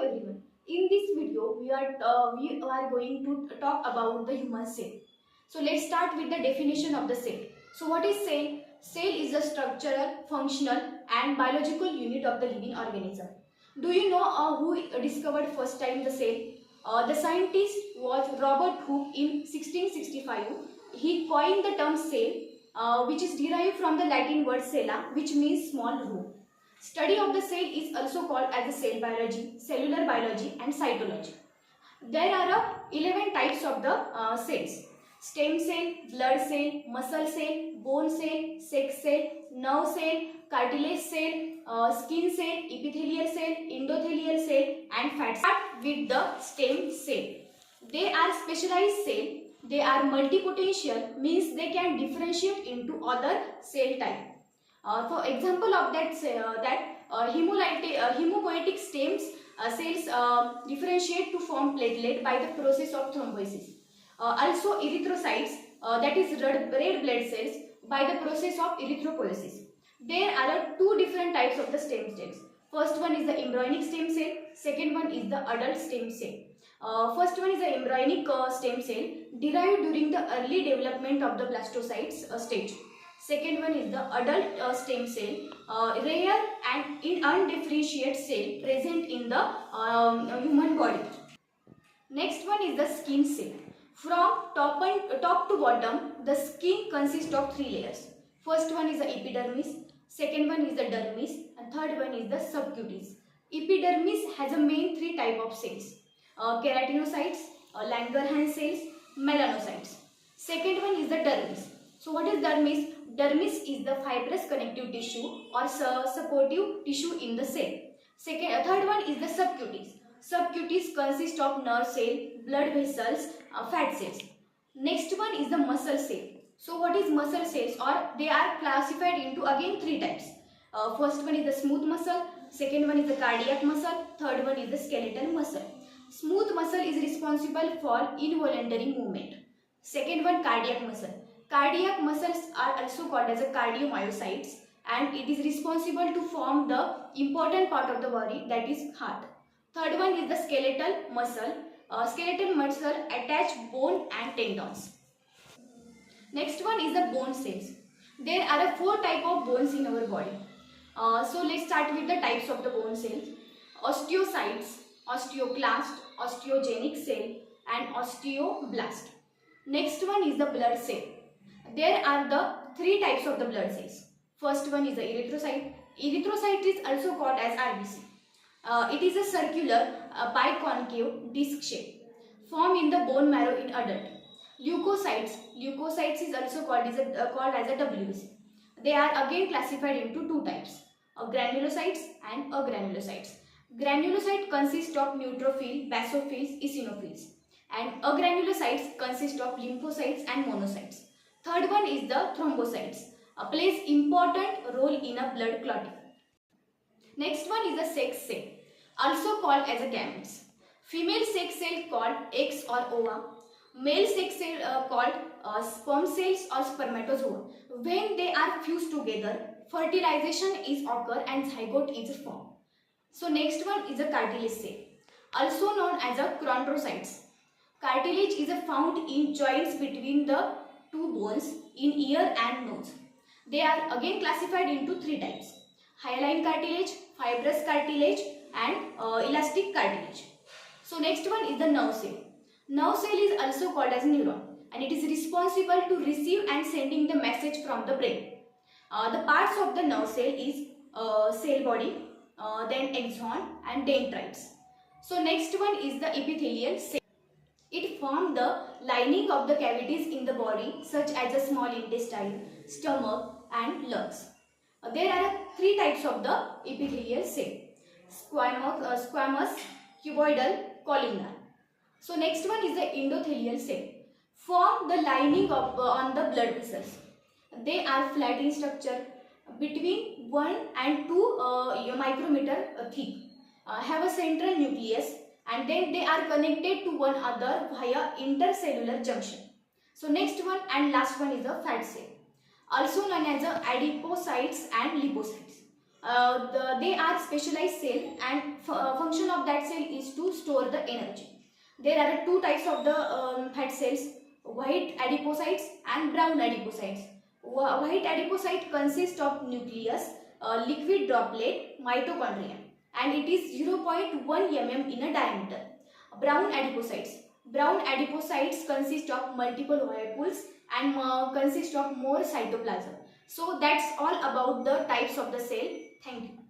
everyone. In this video, we are going to talk about the human cell. So let's start with the definition of the cell. So what is cell? Cell is a structural, functional, and biological unit of the living organism. Do you know who discovered first time the cell? The scientist was Robert Hooke in 1665. He coined the term cell, which is derived from the Latin word cella, which means small room. Study of the cell is also called as the cell biology, cellular biology and cytology. There are 11 types of the cells. Stem cell, blood cell, muscle cell, bone cell, sex cell, nerve cell, cartilage cell, skin cell, epithelial cell, endothelial cell and fat cell. Start with the stem cell. They are specialized cell. They are multipotential, means they can differentiate into other cell type. For example of that, hemopoietic stems cells differentiate to form platelet by the process of thrombosis. Also erythrocytes, that is red blood cells, by the process of erythropoiesis. There are two different types of the stem cells. First one is the embryonic stem cell. Second one is the adult stem cell. First one is the embryonic stem cell derived during the early development of the blastocytes stage. Second one is the adult stem cell, rare and undifferentiated cell present in the human body. Next one is the skin cell. From top to bottom, the skin consists of three layers. First one is the epidermis, second one is the dermis, and third one is the subcutis. Epidermis has a main three type of cells: keratinocytes, Langerhans cells, melanocytes. Second one is the dermis. So what is dermis? Dermis is the fibrous connective tissue or supportive tissue in the cell. Third one is the subcutis. Subcutis consist of nerve cell, blood vessels, fat cells. Next one is the muscle cell. So what is muscle cells? Or they are classified into again three types. First one is the smooth muscle, second one is the cardiac muscle, third one is the skeletal muscle. Smooth muscle is responsible for involuntary movement. Second one, cardiac muscle. Cardiac muscles are also called as a cardiomyocytes, and it is responsible to form the important part of the body, that is heart. Third one is the skeletal muscle. Skeletal muscle attach bone and tendons. Next one is the bone cells. There are four types of bones in our body. So let's start with the types of the bone cells. Osteocytes, osteoclast, osteogenic cell and osteoblast. Next one is the blood cell. There are the three types of the blood cells. First one is the erythrocyte. Erythrocyte is also called as RBC. It is a circular biconcave disc shape formed in the bone marrow in adult. Leukocytes is also called as a WBC. They are again classified into two types: granulocytes and agranulocytes. Granulocyte consists of neutrophil, basophils, eosinophils, and agranulocytes consist of lymphocytes and monocytes. Third one is the thrombocytes, plays important role in a blood clotting. Next one is the sex cell, also called as a gametes. Female sex cell called eggs or ova. Male sex cell called sperm cells or spermatozoa. When they are fused together, fertilization is occur and zygote is formed. So next one is a cartilage cell, also known as a chondrocytes. Cartilage is found in joints between the two bones in ear and nose. They are again classified into three types: hyaline cartilage, fibrous cartilage and elastic cartilage. So next one is the nerve cell. Nerve cell is also called as neuron, and it is responsible to receive and sending the message from the brain. The parts of the nerve cell is cell body, then axon and dendrites. So next one is the epithelial cell. It forms the lining of the cavities in the body, such as the small intestine, stomach and lungs. There are three types of the epithelial cell: squamous, cuboidal, columnar. So next one is the endothelial cell. Form the lining of on the blood vessels. They are flat in structure, between 1 and 2 micrometer thick, have a central nucleus, and then they are connected to one another via intercellular junction. So next one and last one is the fat cell, also known as the adipocytes and lipocytes. They are specialized cell, and function of of that cell is to store the energy. There are two types of the fat cells, white adipocytes and brown adipocytes. White adipocyte consists of nucleus, liquid droplet, mitochondria, and it is 0.1 mm in a diameter. Brown adipocytes consist of multiple vacuoles and consist of more cytoplasm. So that's all about the types of the cell. Thank you.